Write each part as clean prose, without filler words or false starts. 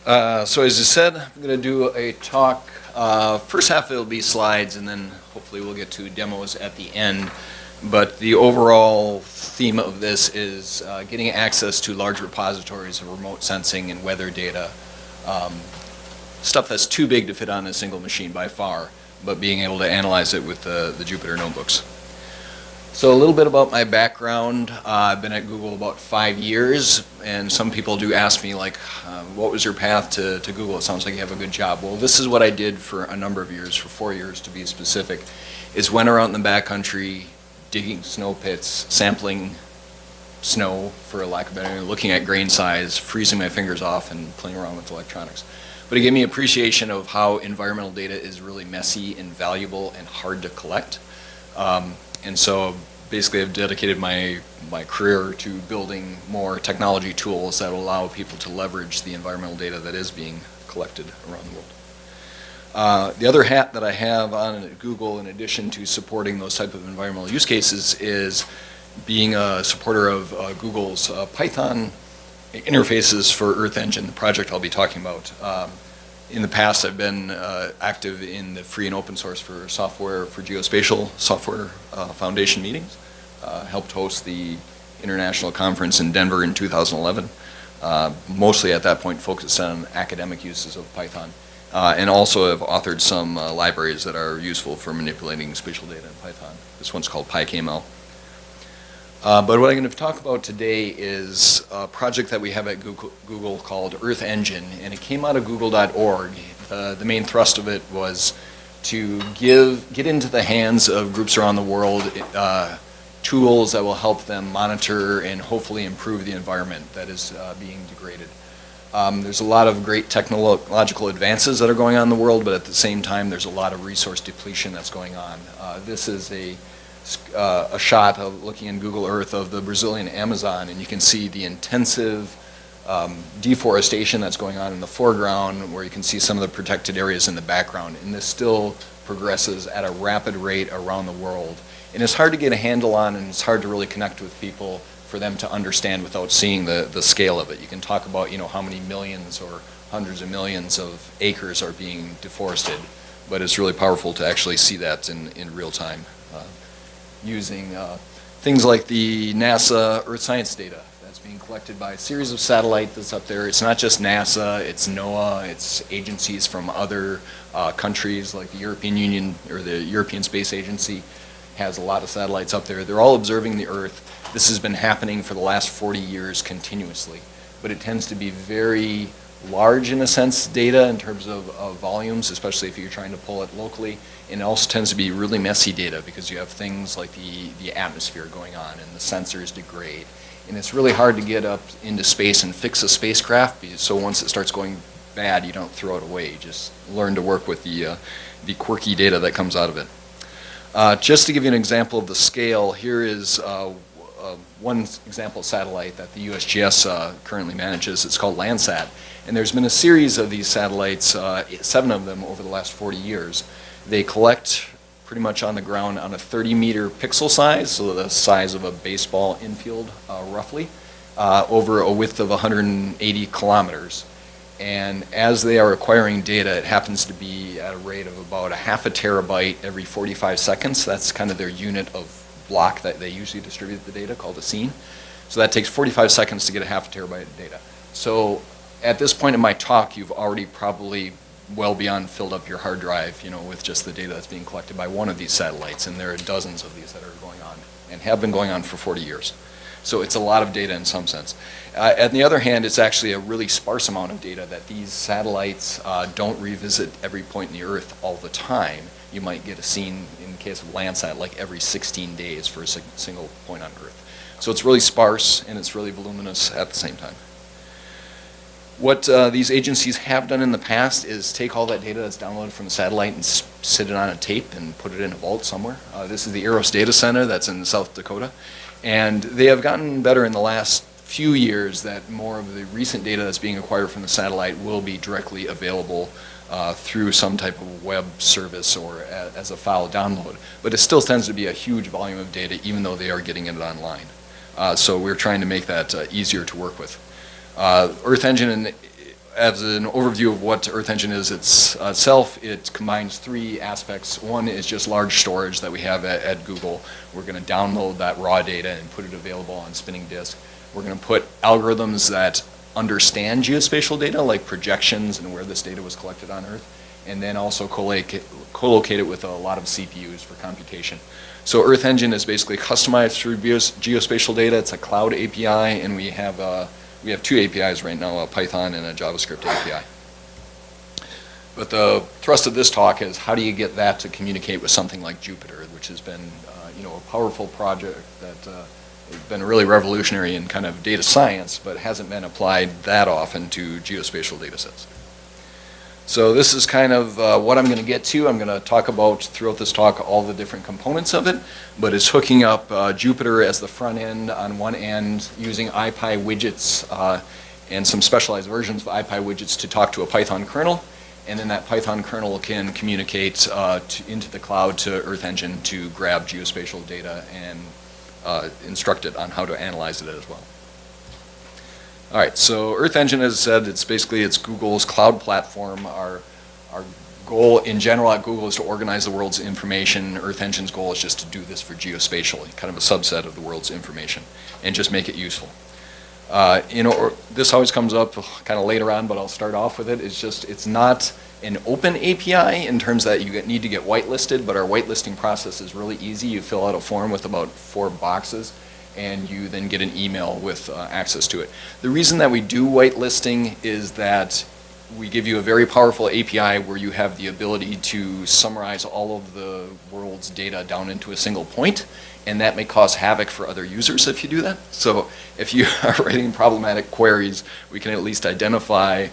So as I said, I'm going to do a talk. First half it'll be slides, and then hopefully we'll get to demos at the end. But the overall theme of this is getting access to large repositories of remote sensing and weather data. Stuff that's too big to fit on a single machine by far, but being able to analyze it with the Jupyter notebooks. So a little bit about my background. I've been at Google about 5 years, and some people do ask me, like, what was your path to Google? It sounds like you have a good job. Well, this is what I did for a number of years, for 4 years to be specific, is went around in the backcountry, digging snow pits, sampling snow, for a lack of better, looking at grain size, freezing my fingers off, and playing around with electronics. But it gave me appreciation of how environmental data is really messy and valuable and hard to collect. And so basically I've dedicated my career to building more technology tools that will allow people to leverage the environmental data that is being collected around the world. The other hat that I have on at Google, in addition to supporting those type of environmental use cases, is being a supporter of Google's Python interfaces for Earth Engine, the project I'll be talking about. In the past, I've been active in the free and open source for software, for geospatial software foundation meetings. Helped host the international conference in Denver in 2011. Mostly at that point focused on academic uses of Python. And also have authored some libraries that are useful for manipulating spatial data in Python. This one's called PyKML. But what I'm going to talk about today is a project that we have at Google called Earth Engine, and it came out of google.org. The main thrust of it was to get into the hands of groups around the world tools that will help them monitor and hopefully improve the environment that is being degraded. There's a lot of great technological advances that are going on in the world, but at the same time there's a lot of resource depletion that's going on. This is a shot of looking in Google Earth of the Brazilian Amazon, and you can see the intensive deforestation that's going on in the foreground, where you can see some of the protected areas in the background, and this still progresses at a rapid rate around the world. And it's hard to get a handle on, and it's hard to really connect with people for them to understand without seeing the scale of it. You can talk about, you know, how many millions or hundreds of millions of acres are being deforested, but it's really powerful to actually see that in real time. Using things like the NASA Earth Science data that's being collected by a series of satellites that's up there. It's not just NASA, it's NOAA, it's agencies from other countries like the European Union or the European Space Agency has a lot of satellites up there. They're all observing the Earth. This has been happening for the last 40 years continuously, but it tends to be very large, in a sense, data in terms of volumes, especially if you're trying to pull it locally. And it also tends to be really messy data because you have things like the atmosphere going on and the sensors degrade. And it's really hard to get up into space and fix a spacecraft, so once it starts going bad, you don't throw it away. You just learn to work with the quirky data that comes out of it. Just to give you an example of the scale, here is one example satellite that the USGS currently manages. It's called Landsat. And there's been a series of these satellites, 7 of them over the last 40 years. They collect pretty much on the ground on a 30-meter pixel size, so the size of a baseball infield roughly, over a width of 180 kilometers. And as they are acquiring data, it happens to be at a rate of about a half a terabyte every 45 seconds. That's kind of their unit of block that they usually distribute the data, called a scene. So that takes 45 seconds to get a half a terabyte of data. So at this point in my talk, you've already probably well beyond filled up your hard drive, you know, with just the data that's being collected by one of these satellites, and there are dozens of these that are going on and have been going on for 40 years. So it's a lot of data in some sense. On the other hand, it's actually a really sparse amount of data that these satellites don't revisit every point in the Earth all the time. You might get a scene, in the case of Landsat, like every 16 days for a single point on Earth. So it's really sparse and it's really voluminous at the same time. What these agencies have done in the past is take all that data that's downloaded from the satellite and sit it on a tape and put it in a vault somewhere. This is the Eros Data Center that's in South Dakota. And they have gotten better in the last few years that more of the recent data that's being acquired from the satellite will be directly available through some type of web service or as a file download. But it still tends to be a huge volume of data even though they are getting it online. So we're trying to make that easier to work with. Earth Engine as an overview of what Earth Engine is itself, it combines three aspects. One is just large storage that we have at Google. We're going to download that raw data and put it available on spinning disk. We're going to put algorithms that understand geospatial data, like projections and where this data was collected on Earth, and then also co-locate it with a lot of CPUs for computation. So Earth Engine is basically customized through geospatial data. It's a cloud API, and we have two APIs right now, a Python and a JavaScript API. But the thrust of this talk is how do you get that to communicate with something like Jupyter, which has been a powerful project that has been really revolutionary in kind of data science, but hasn't been applied that often to geospatial data sets. So this is kind of what I'm going to get to. I'm going to talk about, throughout this talk, all the different components of it, but it's hooking up Jupyter as the front end on one end, using IPyWidgets and some specialized versions of IPyWidgets to talk to a Python kernel, and then that Python kernel can communicate into the cloud to Earth Engine to grab geospatial data and instruct it on how to analyze it as well. All right, so Earth Engine, as I said, it's Google's cloud platform. Our goal in general at Google is to organize the world's information. Earth Engine's goal is just to do this for geospatially, kind of a subset of the world's information, and just make it useful. This always comes up kind of later on, but I'll start off with it. It's not an open API in terms that you need to get whitelisted, but our whitelisting process is really easy. You fill out a form with about 4 boxes, and you then get an email with access to it. The reason that we do whitelisting is that we give you a very powerful API where you have the ability to summarize all of the world's data down into a single point, and that may cause havoc for other users if you do that. So if you are writing problematic queries, we can at least identify,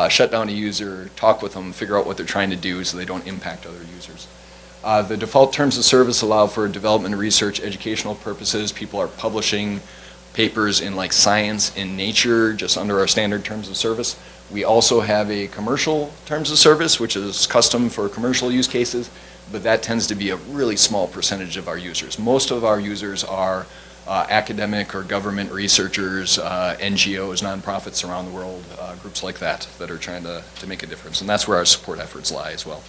shut down a user, talk with them, figure out what they're trying to do so they don't impact other users. The default terms of service allow for development, research, educational purposes. People are publishing papers in like Science and Nature just under our standard terms of service. We also have a commercial terms of service, which is custom for commercial use cases, but that tends to be a really small percentage of our users. Most of our users are academic or government researchers, NGOs, nonprofits around the world, groups like that are trying to make a difference. And that's where our support efforts lie as well.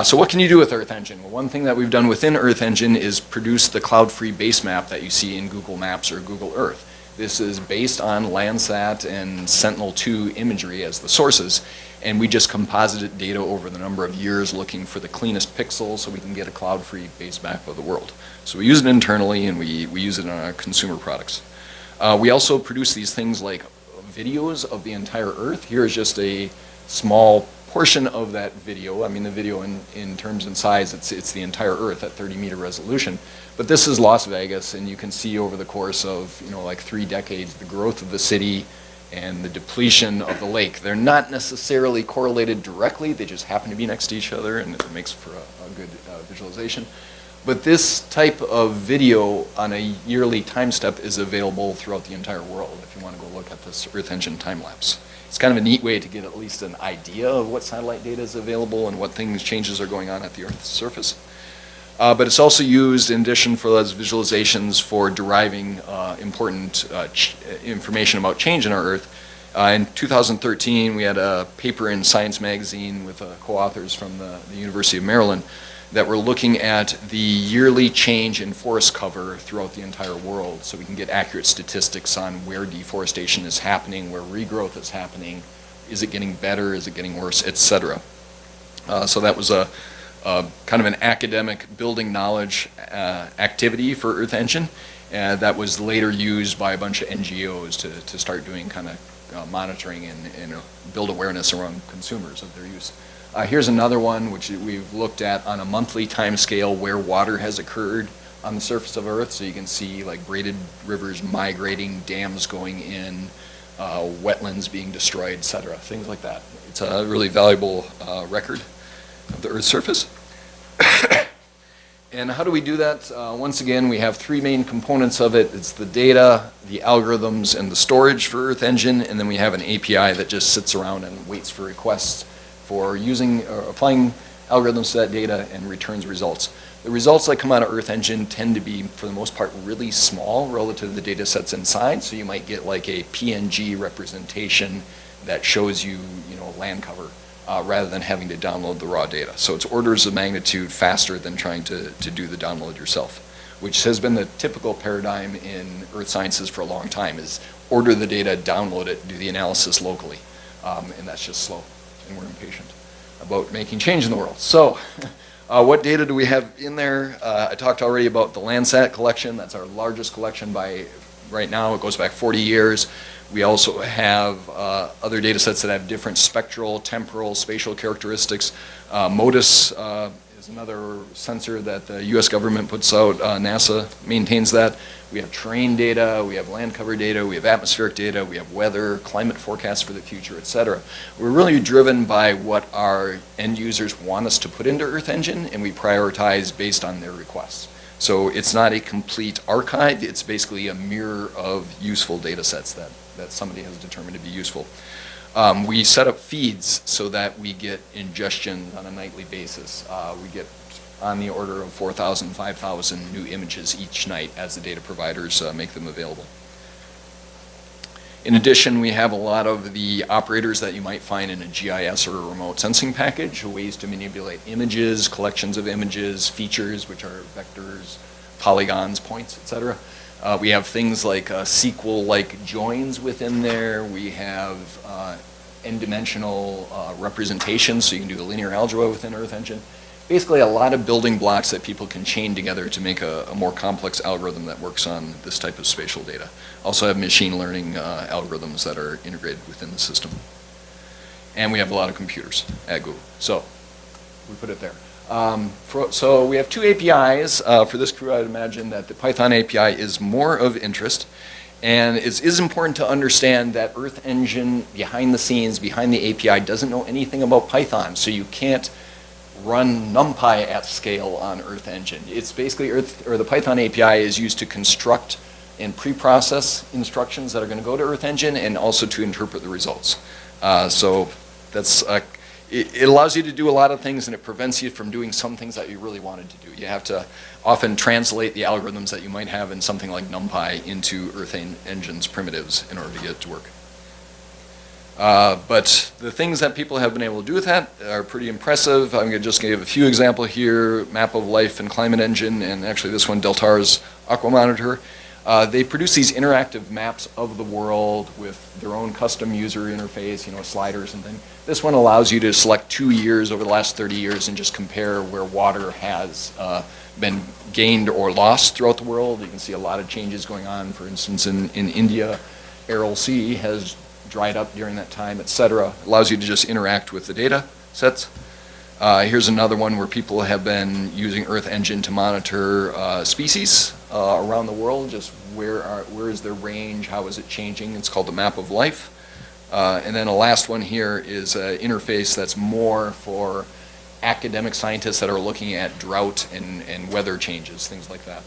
So what can you do with Earth Engine? Well, one thing that we've done within Earth Engine is produce the cloud-free base map that you see in Google Maps or Google Earth. This is based on Landsat and Sentinel-2 imagery as the sources, and we just composited data over the number of years looking for the cleanest pixels so we can get a cloud-free base map of the world. So we use it internally, and we use it on our consumer products. We also produce these things like videos of the entire Earth. Here is just a small portion of that video. I mean, the video in terms and size, it's the entire Earth at 30-meter resolution. But this is Las Vegas, and you can see over the course of like 3 decades the growth of the city and the depletion of the lake. They're not necessarily correlated directly. They just happen to be next to each other, and it makes for a good visualization. But this type of video on a yearly time step is available throughout the entire world if you want to go look at this Earth Engine time lapse. It's kind of a neat way to get at least an idea of what satellite data is available and what changes are going on at the Earth's surface. But it's also used in addition for those visualizations for deriving important information about change in our Earth. In 2013, we had a paper in Science magazine with co-authors from the University of Maryland that were looking at the yearly change in forest cover throughout the entire world, so we can get accurate statistics on where deforestation is happening, where regrowth is happening, is it getting better, is it getting worse, etc. So that was a kind of an academic building knowledge activity for Earth Engine that was later used by a bunch of NGOs to start doing kind of monitoring and build awareness around consumers of their use. Here's another one which we've looked at on a monthly time scale where water has occurred on the surface of Earth. So you can see like braided rivers migrating, dams going in, wetlands being destroyed, etc. Things like that. It's a really valuable record of the Earth's surface. And how do we do that? Once again, we have 3 main components of it. It's the data, the algorithms, and the storage for Earth Engine, and then we have an API that just sits around and waits for requests for using or applying algorithms to that data and returns results. The results that come out of Earth Engine tend to be, for the most part, really small relative to the data sets inside. So you might get like a PNG representation that shows you, land cover rather than having to download the raw data. So it's orders of magnitude faster than trying to do the download yourself, which has been the typical paradigm in earth sciences for a long time, is order the data, download it, do the analysis locally. And that's just slow, and we're impatient about making change in the world. So what data do we have in there? I talked already about the Landsat collection. That's our largest collection by right now. It goes back 40 years. We also have other data sets that have different spectral, temporal, spatial characteristics. MODIS is another sensor that the US government puts out. NASA maintains that. We have terrain data, we have land cover data, we have atmospheric data, we have weather, climate forecasts for the future, et cetera. We're really driven by what our end users want us to put into Earth Engine, and we prioritize based on their requests. So it's not a complete archive, it's basically a mirror of useful data sets that somebody has determined to be useful. We set up feeds so that we get ingestion on a nightly basis. We get on the order of 4,000, 5,000 new images each night as the data providers make them available. In addition, we have a lot of the operators that you might find in a GIS or a remote sensing package, ways to manipulate images, collections of images, features, which are vectors, polygons, points, etc. We have things like SQL-like joins within there. We have n-dimensional representations, so you can do a linear algebra within Earth Engine. Basically, a lot of building blocks that people can chain together to make a more complex algorithm that works on this type of spatial data. Also have machine learning algorithms that are integrated within the system. And we have a lot of computers at Google. So we put it there. So we have two APIs. For this crew, I'd imagine that the Python API is more of interest. And it is important to understand that Earth Engine, behind the scenes, behind the API, doesn't know anything about Python. So you can't run NumPy at scale on Earth Engine. It's basically the Python API is used to construct and pre-process instructions that are going to go to Earth Engine, and also to interpret the results. So that's it allows you to do a lot of things, and it prevents you from doing some things that you really wanted to do. You have to often translate the algorithms that you might have in something like NumPy into Earth Engine's primitives in order to get it to work. But the things that people have been able to do with that are pretty impressive. I'm going to just give a few examples here. Map of Life and Climate Engine, and actually this one, Deltar's Aqua Monitor. They produce these interactive maps of the world with their own custom user interface, sliders and things. This one allows you to select 2 years over the last 30 years and just compare where water has been gained or lost throughout the world. You can see a lot of changes going on. For instance, in India, Aral Sea has dried up during that time, etc. Allows you to just interact with the data sets. Here's another one where people have been using Earth Engine to monitor species around the world. Just where is their range? How is it changing? It's called the Map of Life. And then a last one here is an interface that's more for academic scientists that are looking at drought and weather changes, things like that.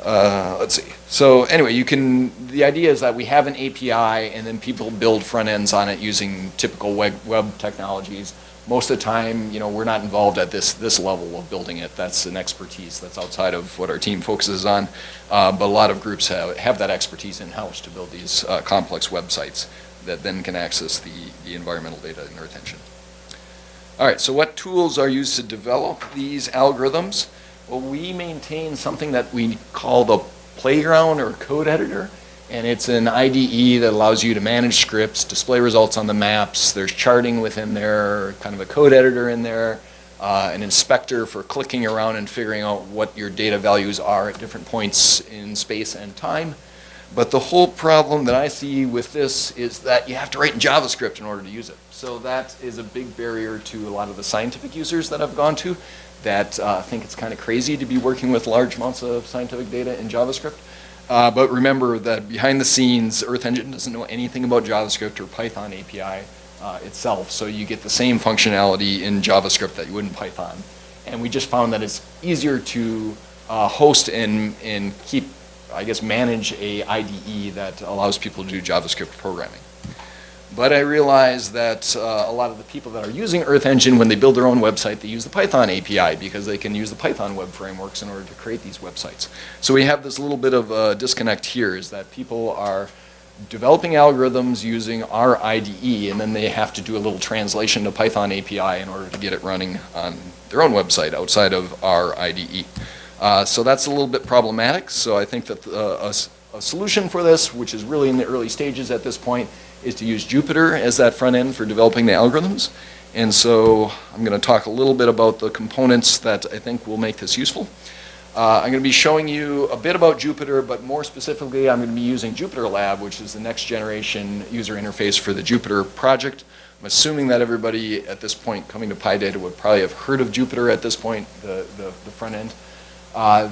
Let's see. So anyway, the idea is that we have an API and then people build front ends on it using typical web technologies. Most of the time, we're not involved at this level of building it. That's an expertise that's outside of what our team focuses on. But a lot of groups have that expertise in-house to build these complex websites that then can access the environmental data in Earth Engine. All right, so what tools are used to develop these algorithms? Well, we maintain something that we call the playground or code editor, and it's an IDE that allows you to manage scripts, display results on the maps. There's charting within there, kind of a code editor in there, an inspector for clicking around and figuring out what your data values are at different points in space and time. But the whole problem that I see with this is that you have to write in JavaScript in order to use it. So that is a big barrier to a lot of the scientific users that I've gone to that think it's kind of crazy to be working with large amounts of scientific data in JavaScript. But remember that behind the scenes, Earth Engine doesn't know anything about JavaScript or Python API itself. So you get the same functionality in JavaScript that you would in Python. And we just found that it's easier to host and keep, manage a IDE that allows people to do JavaScript programming. But I realized that a lot of the people that are using Earth Engine, when they build their own website, they use the Python API because they can use the Python web frameworks in order to create these websites. So we have this little bit of a disconnect here, is that people are developing algorithms using our IDE, and then they have to do a little translation to Python API in order to get it running on their own website outside of our IDE. So that's a little bit problematic. So I think that a solution for this, which is really in the early stages at this point, is to use Jupyter as that front end for developing the algorithms. And so I'm going to talk a little bit about the components that I think will make this useful. I'm going to be showing you a bit about Jupyter, but more specifically, I'm going to be using Jupyter Lab, which is the next generation user interface for the Jupyter project. I'm assuming that everybody at this point coming to PyData would probably have heard of Jupyter at this point, the front end.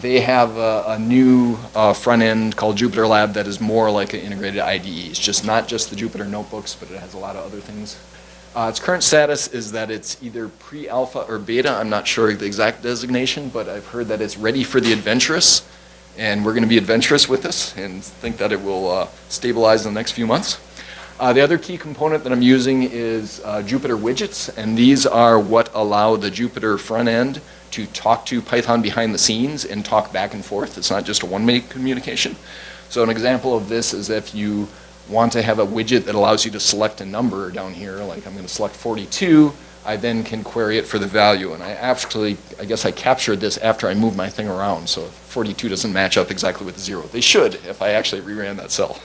They have a new front end called Jupyter Lab that is more like an integrated IDE. It's just not just the Jupyter notebooks, but it has a lot of other things. Its current status is that it's either pre-alpha or beta. I'm not sure the exact designation, but I've heard that it's ready for the adventurous, and we're going to be adventurous with this and think that it will stabilize in the next few months. The other key component that I'm using is Jupyter widgets, and these are what allow the Jupyter front end to talk to Python behind the scenes and talk back and forth. It's not just a one-way communication. So an example of this is if you want to have a widget that allows you to select a number down here, like I'm going to select 42, I then can query it for the value. And I guess I captured this after I moved my thing around, so 42 doesn't match up exactly with 0. They should if I actually reran that cell.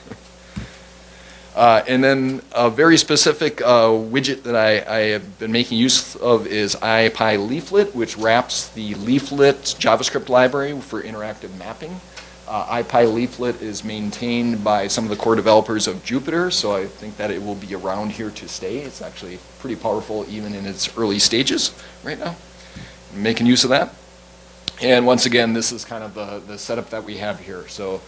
And then a very specific widget that I have been making use of is IPyLeafet, which wraps the leaflet JavaScript library for interactive mapping. IPyLeafet is maintained by some of the core developers of Jupyter, so I think that it will be around here to stay. It's actually pretty powerful even in its early stages right now. I'm making use of that. And once again, this is kind of the setup that we have here. So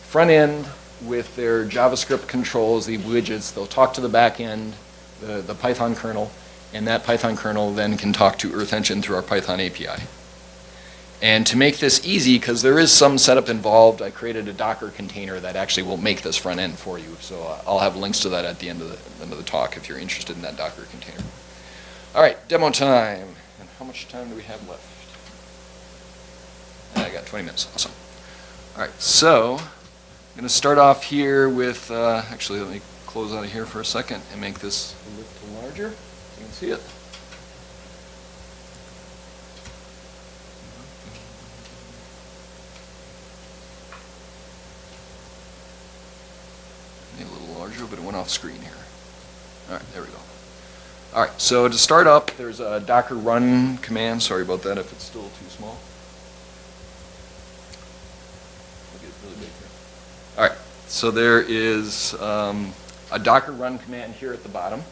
front end with their JavaScript controls, the widgets, they'll talk to the back end, the Python kernel, and that Python kernel then can talk to Earth Engine through our Python API. And to make this easy, because there is some setup involved, I created a Docker container that actually will make this front end for you. So I'll have links to that at the end of the talk if you're interested in that Docker container. All right, demo time. And how much time do we have left? I got 20 minutes. Awesome. All right, so I'm going to start off here with, actually let me close out of here for a second and make this a little larger so you can see it. But it went off screen here. All right, there we go. All right, so to start up, there's a Docker run command. Sorry about that if it's still too small. I'll get it really big here. All right, so there is a Docker run command here at the bottom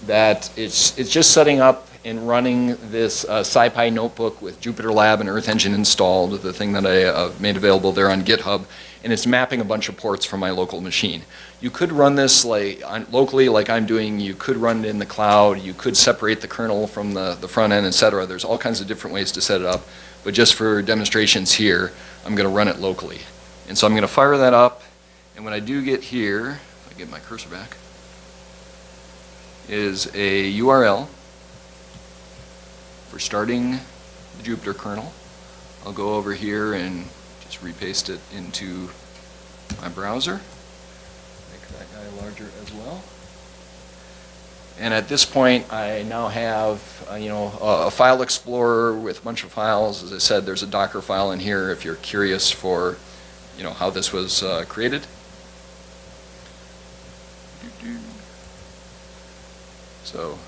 that it's just setting up and running this SciPy notebook with Jupyter Lab and Earth Engine installed, the thing that I made available there on GitHub, and it's mapping a bunch of ports from my local machine. You could run this locally like I'm doing. You could run it in the cloud. You could separate the kernel from the front end, etc. There's all kinds of different ways to set it up, but just for demonstrations here, I'm going to run it locally. And so I'm going to fire that up, and when I do get here, if I get my cursor back, is a URL for starting the Jupyter kernel. I'll go over here and just repaste it into my browser. Make that guy larger as well. And at this point, I now have a file explorer with a bunch of files. As I said, there's a Docker file in here if you're curious for how this was created. So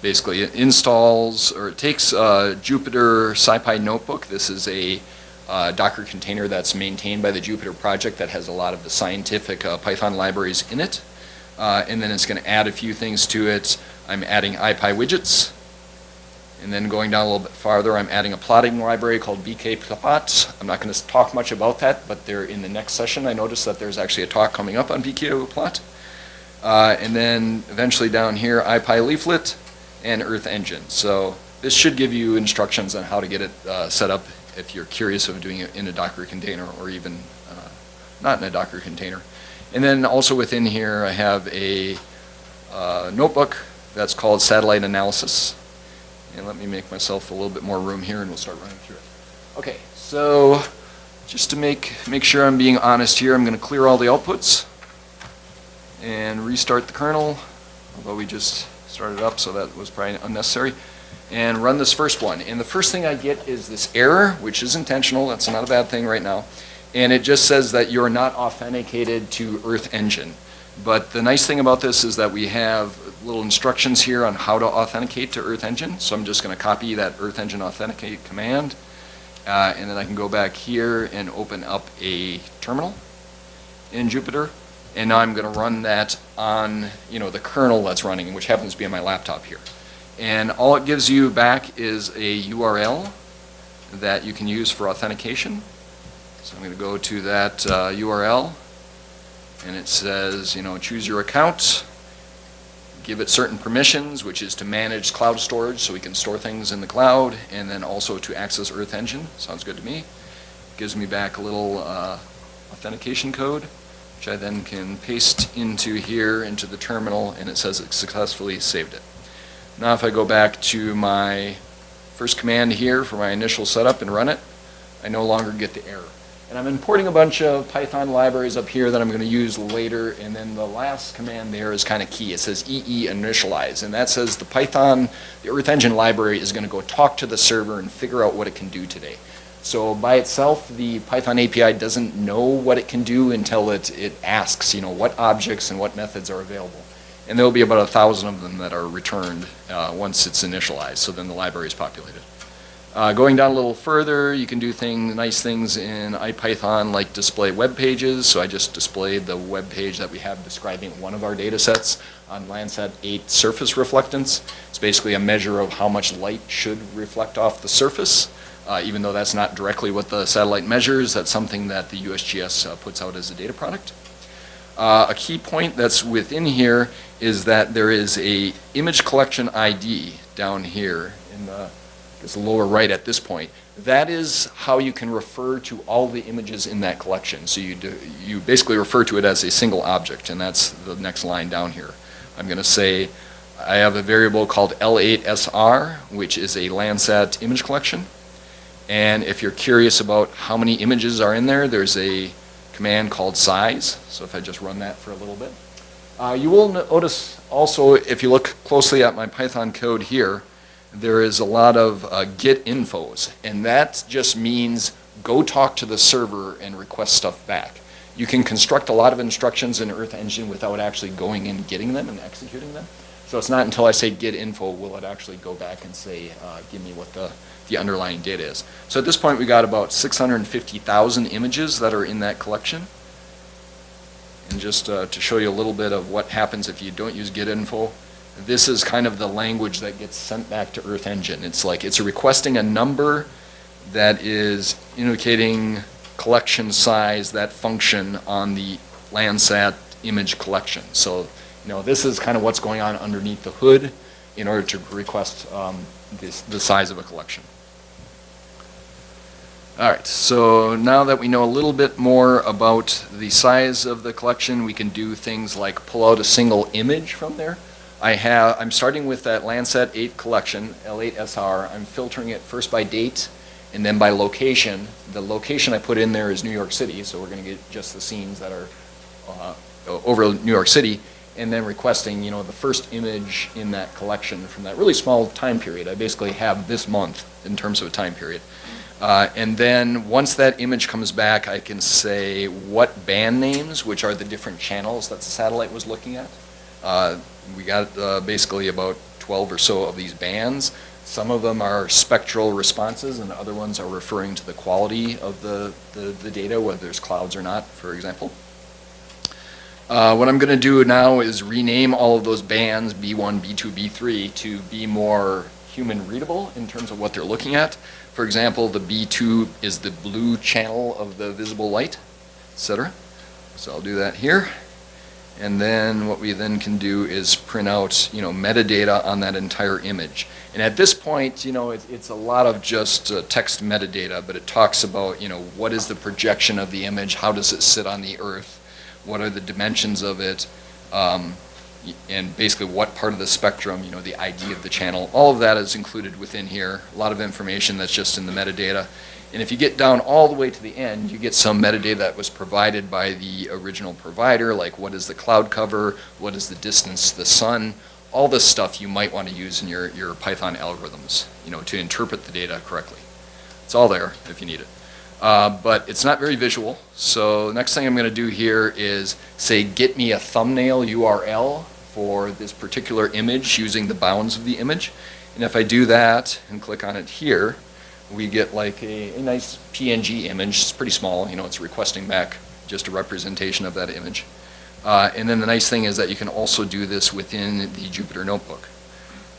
basically it installs, or it takes Jupyter SciPy notebook. This is a Docker container that's maintained by the Jupyter project that has a lot of the scientific Python libraries in it. And then it's going to add a few things to it. I'm adding IPyWidgets. And then going down a little bit farther, I'm adding a plotting library called bkplot. I'm not going to talk much about that, but they're in the next session. I noticed that there's actually a talk coming up on bkplot. And then eventually down here, IPyLeafet and Earth Engine. So this should give you instructions on how to get it set up if you're curious of doing it in a Docker container or even not in a Docker container. And then also within here, I have a notebook that's called Satellite Analysis. And let me make myself a little bit more room here and we'll start running through it. Okay, so just to make sure I'm being honest here, I'm going to clear all the outputs. and restart the kernel, although we just started up, so that was probably unnecessary, and run this first one. And the first thing I get is this error, which is intentional. That's not a bad thing right now. And it just says that you're not authenticated to Earth Engine. But the nice thing about this is that we have little instructions here on how to authenticate to Earth Engine. So I'm just going to copy that Earth Engine authenticate command. And then I can go back here and open up a terminal in Jupyter. And now I'm going to run that on the kernel that's running, which happens to be on my laptop here. And all it gives you back is a URL that you can use for authentication. So I'm going to go to that URL, and it says, choose your account, give it certain permissions, which is to manage cloud storage so we can store things in the cloud, and then also to access Earth Engine. Sounds good to me. Gives me back a little authentication code, which I then can paste into here, into the terminal, and it says it successfully saved it. Now if I go back to my first command here for my initial setup and run it, I no longer get the error. And I'm importing a bunch of Python libraries up here that I'm going to use later, and then the last command there is kind of key. It says EE initialize, and that says the Earth Engine library is going to go talk to the server and figure out what it can do today. So by itself, the Python API doesn't know what it can do until it asks, what objects and what methods are available. And there will be about 1,000 of them that are returned once it's initialized, so then the library is populated. Going down a little further, you can do nice things in IPython like display web pages. So I just displayed the web page that we have describing one of our data sets on Landsat 8 surface reflectance. It's basically a measure of how much light should reflect off the surface. Even though that's not directly what the satellite measures, that's something that the USGS puts out as a data product. A key point that's within here is that there is a image collection ID down here in the lower right at this point. That is how you can refer to all the images in that collection. So you basically refer to it as a single object, and that's the next line down here. I'm going to say I have a variable called L8SR, which is a Landsat image collection. And if you're curious about how many images are in there, there's a command called size. So if I just run that for a little bit. You will notice also, if you look closely at my Python code here, there is a lot of get infos, and that just means go talk to the server and request stuff back. You can construct a lot of instructions in Earth Engine without actually going and getting them and executing them. So it's not until I say get info will it actually go back and say, give me what the underlying data is. So at this point we got about 650,000 images that are in that collection. And just to show you a little bit of what happens if you don't use get info, this is kind of the language that gets sent back to Earth Engine. It's like it's requesting a number that is indicating collection size, that function on the Landsat image collection. So this is kind of what's going on underneath the hood in order to request the size of a collection. All right, so now that we know a little bit more about the size of the collection, we can do things like pull out a single image from there. I'm starting with that Landsat 8 collection, L8SR. I'm filtering it first by date and then by location. The location I put in there is New York City, so we're going to get just the scenes that are over New York City, and then requesting the first image in that collection from that really small time period. I basically have this month in terms of a time period. And then once that image comes back, I can say what band names, which are the different channels that the satellite was looking at. We got basically about 12 or so of these bands. Some of them are spectral responses, and other ones are referring to the quality of the data, whether there's clouds or not, for example. What I'm going to do now is rename all of those bands, B1, B2, B3, to be more human readable in terms of what they're looking at. For example, the B2 is the blue channel of the visible light, etc. So I'll do that here. And then what we then can do is print out, metadata on that entire image. And at this point, it's a lot of just text metadata, but it talks about, what is the projection of the image, how does it sit on the Earth, what are the dimensions of it, and basically what part of the spectrum, the ID of the channel. All of that is included within here. A lot of information that's just in the metadata. And if you get down all the way to the end, you get some metadata that was provided by the original provider, like what is the cloud cover, what is the distance to the sun, all this stuff you might want to use in your Python algorithms, to interpret the data correctly. It's all there if you need it. But it's not very visual. So the next thing I'm going to do here is say, get me a thumbnail URL for this particular image using the bounds of the image. And if I do that and click on it here, we get like a nice PNG image. It's pretty small, it's requesting back just a representation of that image. And then the nice thing is that you can also do this within the Jupyter Notebook.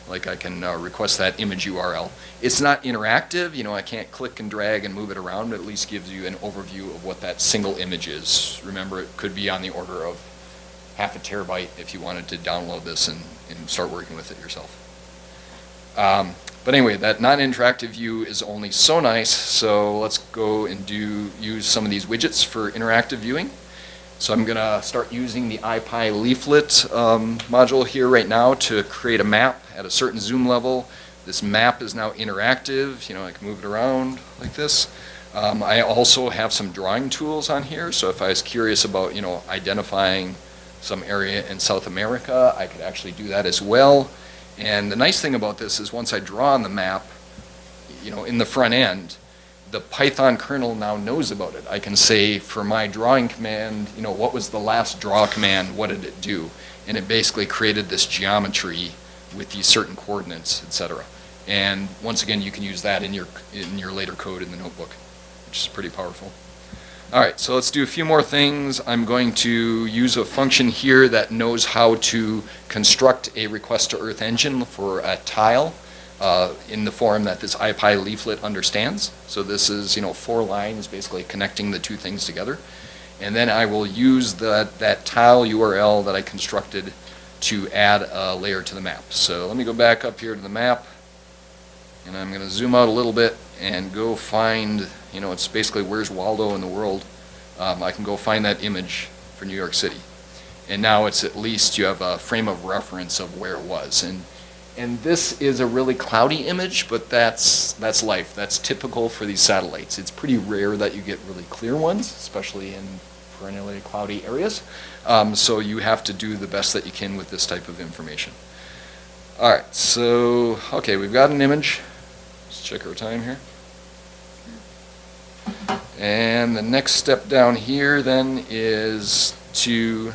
Like I can request that image URL. It's not interactive, I can't click and drag and move it around, but at least gives you an overview of what that single image is. Remember, it could be on the order of half a terabyte if you wanted to download this and start working with it yourself. But anyway, that non-interactive view is only so nice, so let's go and use some of these widgets for interactive viewing. So I'm going to start using the IPyLeafet module here right now to create a map at a certain zoom level. This map is now interactive, I can move it around like this. I also have some drawing tools on here, so if I was curious about identifying some area in South America, I could actually do that as well. And the nice thing about this is once I draw on the map, in the front end, the Python kernel now knows about it. I can say for my drawing command, what was the last draw command, what did it do? And it basically created this geometry with these certain coordinates, etc. And once again, you can use that in your later code in the notebook, which is pretty powerful. All right, so let's do a few more things. I'm going to use a function here that knows how to construct a request to earth engine for a tile in the form that this IPyLeafet understands. So this is 4 lines basically connecting the two things together. And then I will use that tile URL that I constructed to add a layer to the map. So let me go back up here to the map, and I'm going to zoom out a little bit and go find, it's basically where's Waldo in the world. I can go find that image for New York City. And now it's at least you have a frame of reference of where it was. And this is a really cloudy image, but that's life. That's typical for these satellites. It's pretty rare that you get really clear ones, especially in perennially cloudy areas. So you have to do the best that you can with this type of information. All right, so, okay, we've got an image. Let's check our time here. And the next step down here then is to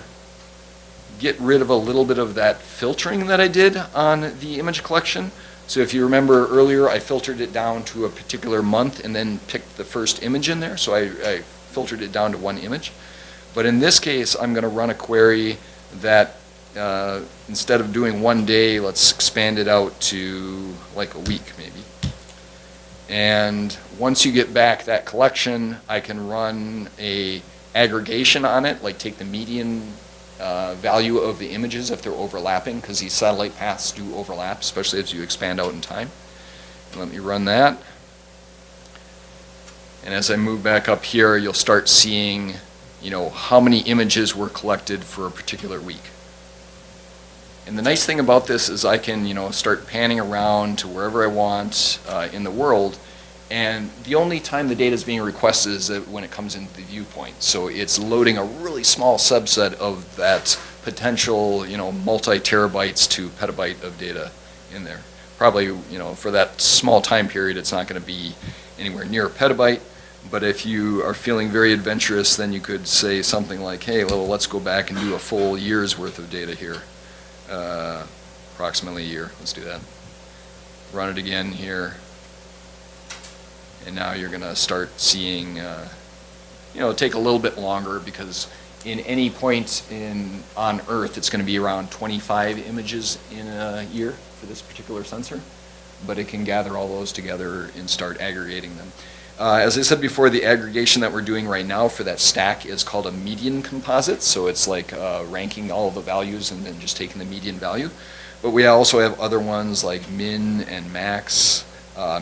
get rid of a little bit of that filtering that I did on the image collection. So if you remember earlier, I filtered it down to a particular month and then picked the first image in there. So I filtered it down to one image. But in this case, I'm going to run a query that instead of doing 1 day, let's expand it out to like a week maybe. And once you get back that collection, I can run a aggregation on it, like take the median value of the images if they're overlapping, because these satellite paths do overlap, especially as you expand out in time. And let me run that. And as I move back up here, you'll start seeing how many images were collected for a particular week. And the nice thing about this is I can, start panning around to wherever I want in the world, and the only time the data is being requested is when it comes into the viewpoint. So it's loading a really small subset of that potential, multi-terabytes to petabyte of data in there. Probably, for that small time period, it's not going to be anywhere near a petabyte. But if you are feeling very adventurous, then you could say something like, hey, well, let's go back and do a full year's worth of data here. Approximately a year. Let's do that. Run it again here. And now you're going to start seeing, take a little bit longer, because in any point on Earth, it's going to be around 25 images in a year for this particular sensor. But it can gather all those together and start aggregating them. As I said before, the aggregation that we're doing right now for that stack is called a median composite. So it's like ranking all of the values and then just taking the median value. But we also have other ones like min and max,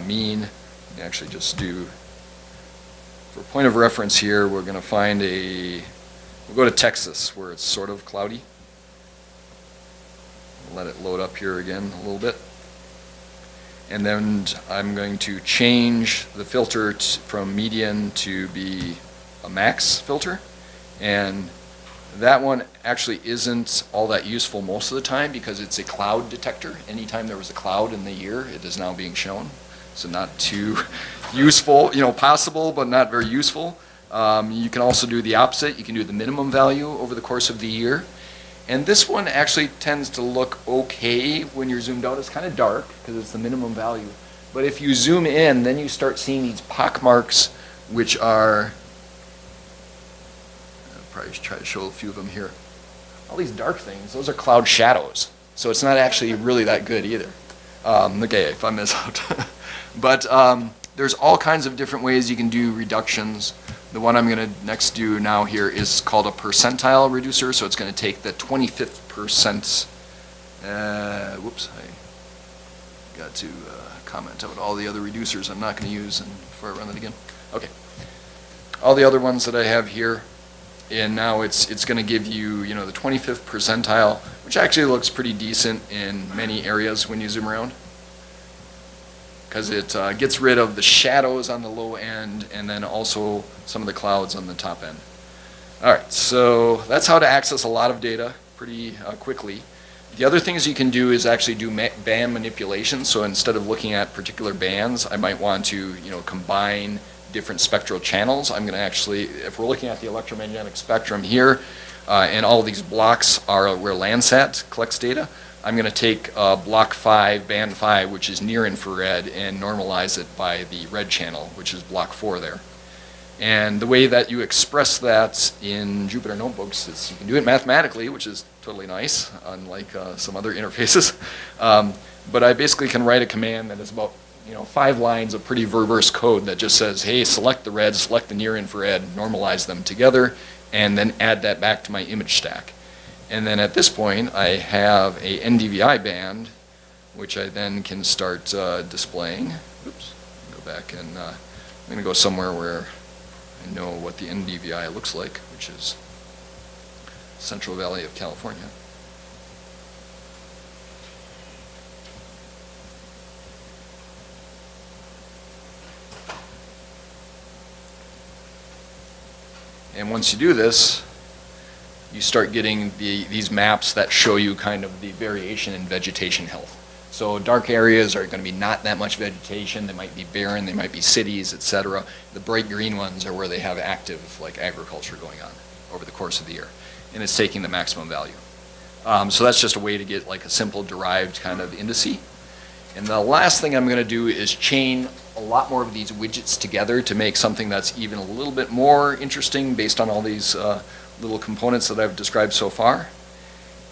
mean. We actually just do, for point of reference here, we're going to find we'll go to Texas where it's sort of cloudy. Let it load up here again a little bit. And then I'm going to change the filter from median to be a max filter. And that one actually isn't all that useful most of the time because it's a cloud detector. Anytime there was a cloud in the year, it is now being shown. So not too useful, possible, but not very useful. You can also do the opposite. You can do the minimum value over the course of the year. And this one actually tends to look okay when you're zoomed out. It's kind of dark because it's the minimum value. But if you zoom in, then you start seeing these pock marks, which are, I'll probably try to show a few of them here. All these dark things, those are cloud shadows. So it's not actually really that good either. Okay, if I miss out. But there's all kinds of different ways you can do reductions. The one I'm going to next do now here is called a percentile reducer. So it's going to take the 25th percent. Whoops, I got to comment out all the other reducers I'm not going to use before I run it again. Okay, all the other ones that I have here, and now it's going to give you the 25th percentile, which actually looks pretty decent in many areas when you zoom around, because it gets rid of the shadows on the low end and then also some of the clouds on the top end. All right, so that's how to access a lot of data pretty quickly. The other things you can do is actually do band manipulation. So instead of looking at particular bands, I might want to combine different spectral channels. I'm going to actually, if we're looking at the electromagnetic spectrum here, and all of these blocks are where Landsat collects data, I'm going to take block 5, band 5, which is near infrared, and normalize it by the red channel, which is block 4 there. And the way that you express that in Jupyter Notebooks is you can do it mathematically, which is totally nice, unlike some other interfaces. But I basically can write a command that is about 5 lines of pretty verbose code that just says, hey, select the red, select the near infrared, normalize them together, and then add that back to my image stack. And then at this point, I have a NDVI band, which I then can start displaying. Oops, go back and I'm going to go somewhere where I know what the NDVI looks like, which is Central Valley of California. And once you do this, you start getting these maps that show you kind of the variation in vegetation health. So dark areas are going to be not that much vegetation. They might be barren, they might be cities, etc. The bright green ones are where they have active agriculture going on over the course of the year. And it's taking the maximum value. So that's just a way to get a simple derived kind of indice. And the last thing I'm going to do is chain a lot more of these widgets together to make something that's even a little bit more interesting based on all these little components that I've described so far.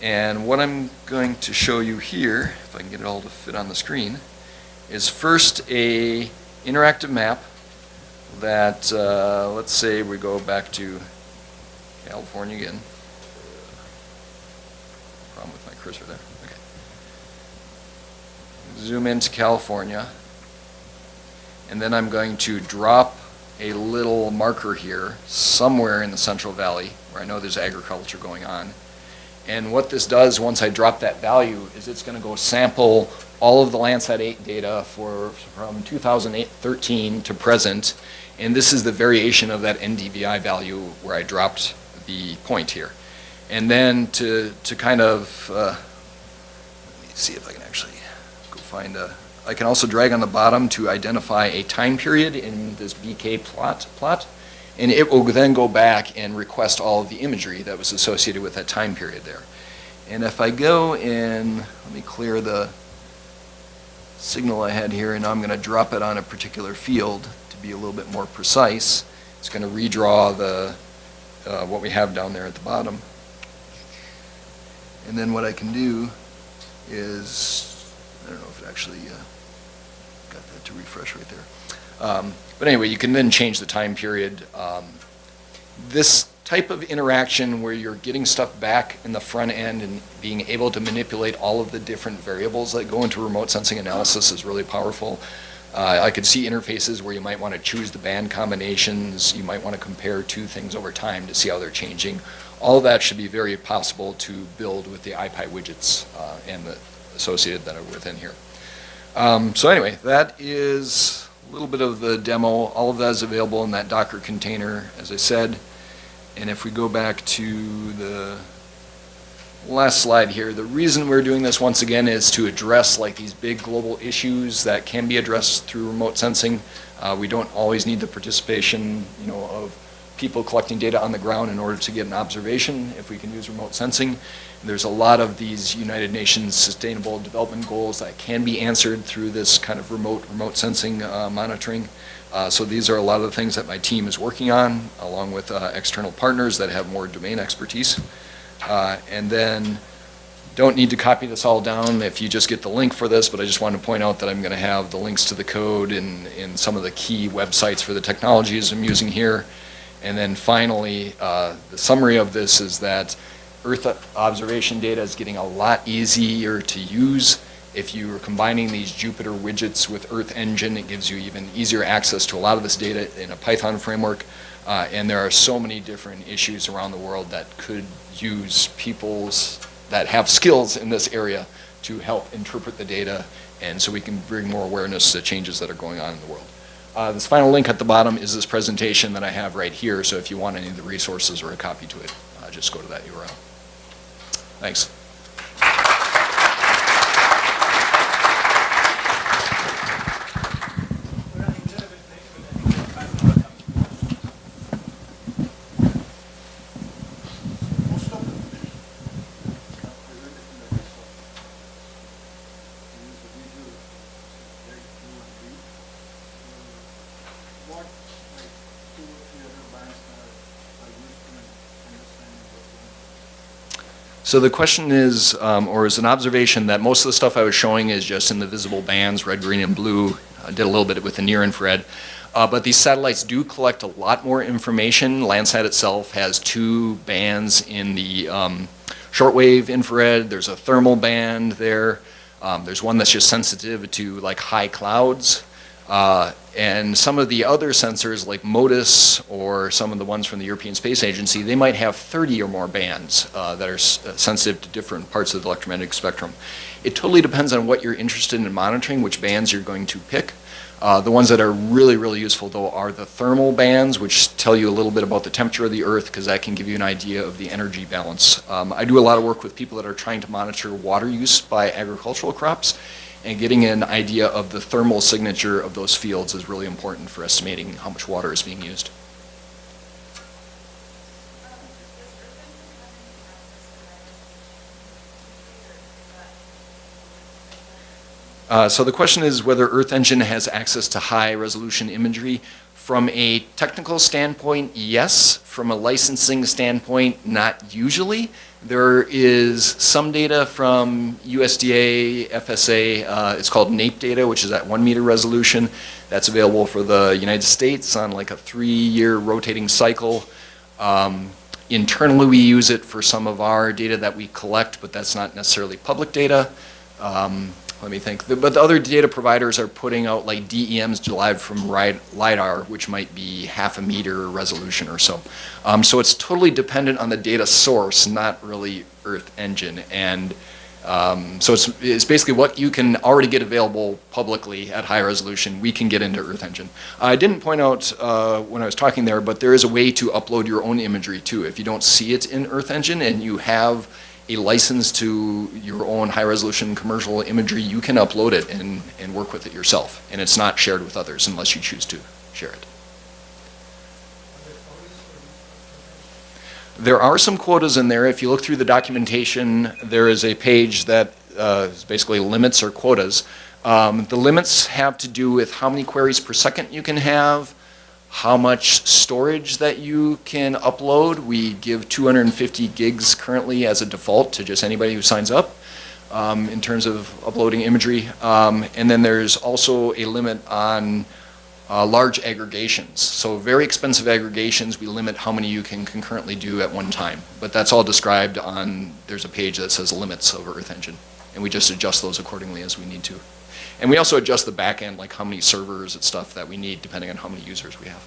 And what I'm going to show you here, if I can get it all to fit on the screen, is first a interactive map that, let's say we go back to California again. Problem with my cursor there. Okay. Zoom into California, and then I'm going to drop a little marker here somewhere in the Central Valley where I know there's agriculture going on. And what this does once I drop that value is it's going to go sample all of the Landsat 8 data from 2013 to present, and this is the variation of that NDVI value where I dropped the point here. And then to kind of, let me see if I can actually go find I can also drag on the bottom to identify a time period in this BK plot, and it will then go back and request all of the imagery that was associated with that time period there. And if I go in, let me clear the signal I had here, and now I'm going to drop it on a particular field to be a little bit more precise. It's going to redraw the what we have down there at the bottom. And then what I can do is, I don't know if it actually got that to refresh right there. But anyway, you can then change the time period. This type of interaction where you're getting stuff back in the front end and being able to manipulate all of the different variables that go into remote sensing analysis is really powerful. I could see interfaces where you might want to choose the band combinations. You might want to compare two things over time to see how they're changing. All of that should be very possible to build with the IPy widgets and the associated that are within here. So anyway, that is a little bit of the demo. All of that is available in that Docker container, as I said. And if we go back to the last slide here, the reason we're doing this once again is to address like these big global issues that can be addressed through remote sensing. We don't always need the participation, of people collecting data on the ground in order to get an observation if we can use remote sensing. There's a lot of these United Nations Sustainable Development Goals that can be answered through this kind of remote sensing monitoring. So these are a lot of the things that my team is working on, along with external partners that have more domain expertise. And then don't need to copy this all down if you just get the link for this, but I just wanted to point out that I'm going to have the links to the code and some of the key websites for the technologies I'm using here. And then finally, the summary of this is that Earth observation data is getting a lot easier to use. If you are combining these Jupyter widgets with Earth Engine, it gives you even easier access to a lot of this data in a Python framework. And there are so many different issues around the world that could use people's that have skills in this area to help interpret the data, and so we can bring more awareness to changes that are going on in the world. This final link at the bottom is this presentation that I have right here, so if you want any of the resources or a copy to it, just go to that URL. Thanks. So the question is, or is an observation that most of the stuff I was showing is just in the visible bands, red, green, and blue. I did a little bit with the near infrared. But these satellites do collect a lot more information. Landsat itself has 2 bands in the shortwave infrared. There's a thermal band there. There's one that's just sensitive to like high clouds. And some of the other sensors like MODIS or some of the ones from the European Space Agency, they might have 30 or more bands that are sensitive to different parts of the electromagnetic spectrum. It totally depends on what you're interested in monitoring, which bands you're going to pick. The ones that are really, really useful though are the thermal bands, which tell you a little bit about the temperature of the Earth, because that can give you an idea of the energy balance. I do a lot of work with people that are trying to monitor water use by agricultural crops. And getting an idea of the thermal signature of those fields is really important for estimating how much water is being used. So the question is whether Earth Engine has access to high resolution imagery. From a technical standpoint, yes. From a licensing standpoint, not usually. There is some data from USDA, FSA, it's called NAPE data, which is at 1 meter resolution. That's available for the United States on like a 3-year rotating cycle. Internally, we use it for some of our data that we collect, but that's not necessarily public data. Let me think. But the other data providers are putting out like DEMs derived from LiDAR, which might be 0.5 meter resolution or so. So it's totally dependent on the data source, not really Earth Engine. And so it's basically what you can already get available publicly at high resolution, we can get into Earth Engine. I didn't point out when I was talking there, but there is a way to upload your own imagery too. If you don't see it in Earth Engine and you have a license to your own high-resolution commercial imagery, you can upload it and work with it yourself. And it's not shared with others unless you choose to share it. There are some quotas in there. If you look through the documentation, there is a page that is basically limits or quotas. The limits have to do with how many queries per second you can have, how much storage that you can upload. We give 250 gigs currently as a default to just anybody who signs up in terms of uploading imagery. And then there's also a limit on large aggregations. So very expensive aggregations, we limit how many you can concurrently do at one time. But that's all described on, there's a page that says limits of Earth Engine. And we just adjust those accordingly as we need to. And we also adjust the back end, like how many servers and stuff that we need depending on how many users we have.